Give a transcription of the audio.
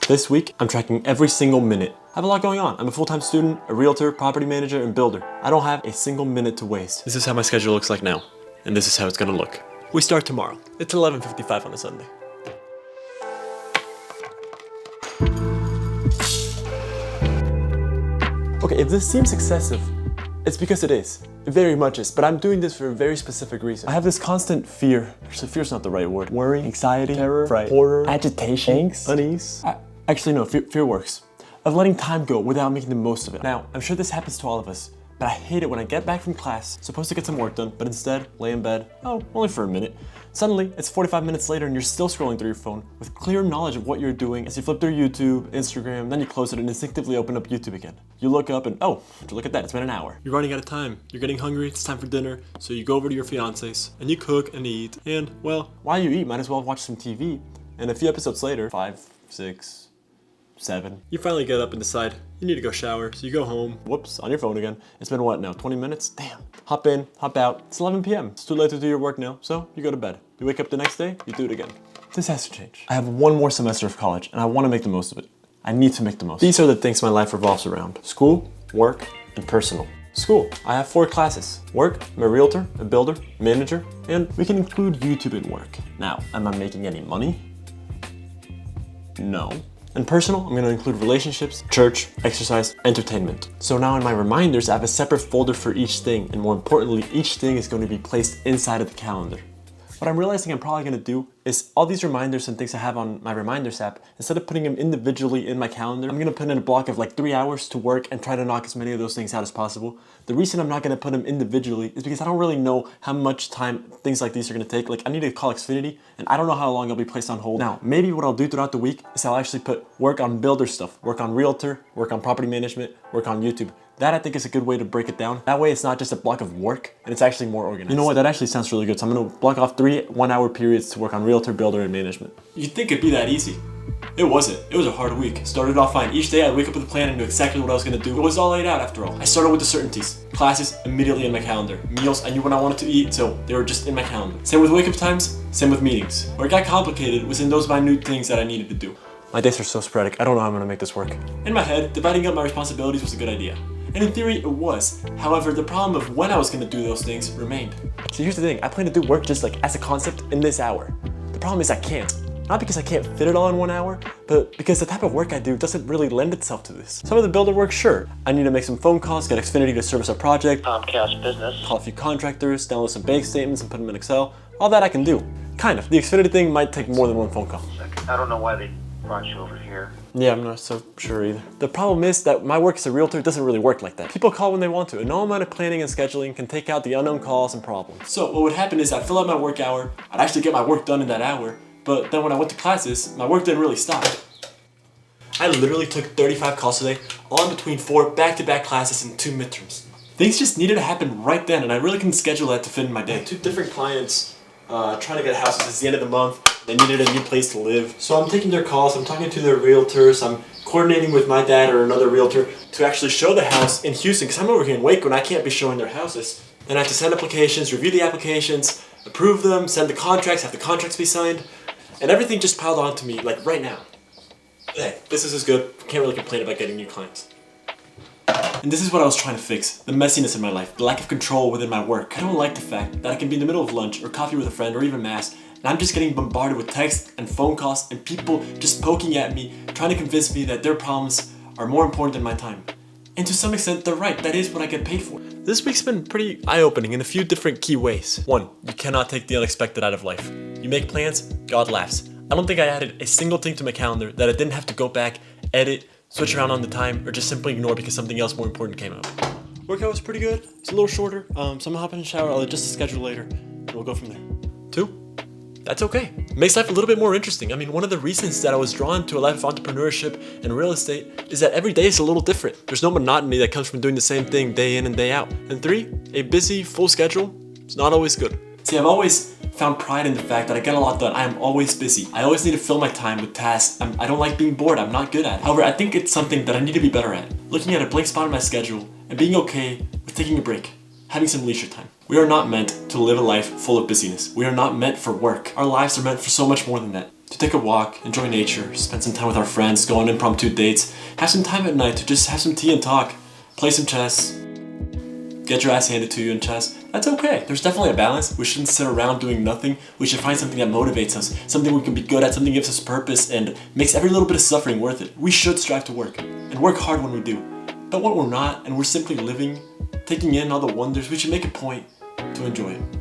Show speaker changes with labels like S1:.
S1: This week, I'm tracking every single minute. I have a lot going on. I'm a full-time student, a realtor, property manager, and builder. I don't have a single minute to waste. This is how my schedule looks like now, and this is how it's gonna look. We start tomorrow. It's 11:55 on a Sunday. Okay, if this seems excessive, it's because it is. It very much is, but I'm doing this for a very specific reason. I have this constant fear. Actually, fear's not the right word. Worry, anxiety, terror, fright, horror, agitation, angst, unease. Actually, no, fear works. Of letting time go without making the most of it. Now, I'm sure this happens to all of us, but I hate it when I get back from class, supposed to get some work done, but instead, lay in bed, only for a minute. Suddenly, it's 45 minutes later and you're still scrolling through your phone with clear knowledge of what you're doing as you flip through YouTube, Instagram, then you close it and instinctively open up YouTube again. You look up and look at that, it's been an hour. You're running out of time, you're getting hungry, it's time for dinner, so you go over to your fiance's and you cook and eat, and well, while you eat, might as well watch some TV. And a few episodes later, 5, 6, 7. You finally get up and decide you need to go shower, so you go home. Whoops, on your phone again. It's been what now, 20 minutes? Damn. Hop in, hop out. It's 11 p.m. It's too late to do your work now, so you go to bed. You wake up the next day, you do it again. This has to change. I have one more semester of college, and I want to make the most of it. I need to make the most. These are the things my life revolves around. School, work, and personal. School, I have 4 classes. Work, I'm a realtor, a builder, manager, and we can include YouTube in work. Now, am I making any money? No. And personal, I'm gonna include relationships, church, exercise, entertainment. So now in my reminders, I have a separate folder for each thing, and more importantly, each thing is going to be placed inside of the calendar. What I'm realizing I'm probably gonna do is all these reminders and things I have on my reminders app, instead of putting them individually in my calendar, I'm gonna put in a block of like 3 hours to work and try to knock as many of those things out as possible. The reason I'm not gonna put them individually is because I don't really know how much time things like these are gonna take. Like I need to call Xfinity and I don't know how long I'll be placed on hold. Now, maybe what I'll do throughout the week is I'll actually put work on builder stuff, work on realtor, work on property management, work on YouTube. That I think is a good way to break it down. That way it's not just a block of work and it's actually more organized. You know what, that actually sounds really good. So I'm gonna block off 3 one-hour periods to work on realtor, builder, and management. You'd think it'd be that easy. It wasn't. It was a hard week. Started off fine. Each day I'd wake up with a plan and knew exactly what I was gonna do. It was all laid out after all. I started with the certainties. Classes immediately in my calendar. Meals, I knew when I wanted to eat, so they were just in my calendar. Same with wake up times, same with meetings. Where it got complicated was in those minute things that I needed to do. My days are so sporadic. I don't know how I'm gonna make this work. In my head, dividing up my responsibilities was a good idea. And in theory, it was. However, the problem of when I was gonna do those things remained. So here's the thing, I plan to do work just like as a concept in this hour. The problem is I can't. Not because I can't fit it all in 1 hour, but because the type of work I do doesn't really lend itself to this. Some of the builder work, sure. I need to make some phone calls, get Xfinity to service a project,
S2: Comcast Business,
S1: call a few contractors, download some bank statements and put them in Excel. All that I can do. Kind of. The Xfinity thing might take more than one phone call.
S2: I don't know why they brought you over here.
S1: Yeah, I'm not so sure either. The problem is that my work as a realtor doesn't really work like that. People call when they want to, and no amount of planning and scheduling can take out the unknown calls and problems. So what would happen is I'd fill out my work hour, I'd actually get my work done in that hour, but then when I went to classes, my work didn't really stop. I literally took 35 calls today, all in between 4 back-to-back classes and 2 midterms. Things just needed to happen right then, and I really couldn't schedule that to fit in my day. 2 different clients trying to get houses. It's the end of the month. They needed a new place to live. So I'm taking their calls, I'm talking to their realtors, I'm coordinating with my dad or another realtor to actually show the house in Houston, because I'm over here in Waco and I can't be showing their houses. Then I have to send applications, review the applications, approve them, send the contracts, have the contracts be signed, and everything just piled onto me like right now. Hey, business is good, can't really complain about getting new clients. And this is what I was trying to fix, the messiness in my life, the lack of control within my work. I don't like the fact that I can be in the middle of lunch or coffee with a friend or even mass, and I'm just getting bombarded with texts and phone calls and people just poking at me, trying to convince me that their problems are more important than my time. And to some extent, they're right, that is what I get paid for. This week's been pretty eye-opening in a few different key ways. 1, you cannot take the unexpected out of life. You make plans, God laughs. I don't think I added a single thing to my calendar that I didn't have to go back, edit, switch around on the time, or just simply ignore because something else more important came up. Workout was pretty good. It's a little shorter. So I'm gonna hop in the shower, I'll adjust the schedule later, and we'll go from there. 2, that's okay. It makes life a little bit more interesting. I mean, one of the reasons that I was drawn to a life of entrepreneurship and real estate is that every day is a little different. There's no monotony that comes from doing the same thing day in and day out. And 3, a busy, full schedule is not always good. See, I've always found pride in the fact that I get a lot done. I am always busy. I always need to fill my time with tasks I don't like being bored. I'm not good at it. However, I think it's something that I need to be better at. Looking at a blank spot in my schedule and being okay with taking a break, having some leisure time. We are not meant to live a life full of busyness. We are not meant for work. Our lives are meant for so much more than that. to take a walk, enjoy nature, spend some time with our friends, go on impromptu dates, have some time at night to just have some tea and talk, play some chess, get your ass handed to you in chess. That's okay. There's definitely a balance. We shouldn't sit around doing nothing. We should find something that motivates us, something we can be good at, something that gives us purpose and makes every little bit of suffering worth it. We should strive to work and work hard when we do. But when we're not and we're simply living, taking in all the wonders, we should make a point to enjoy it.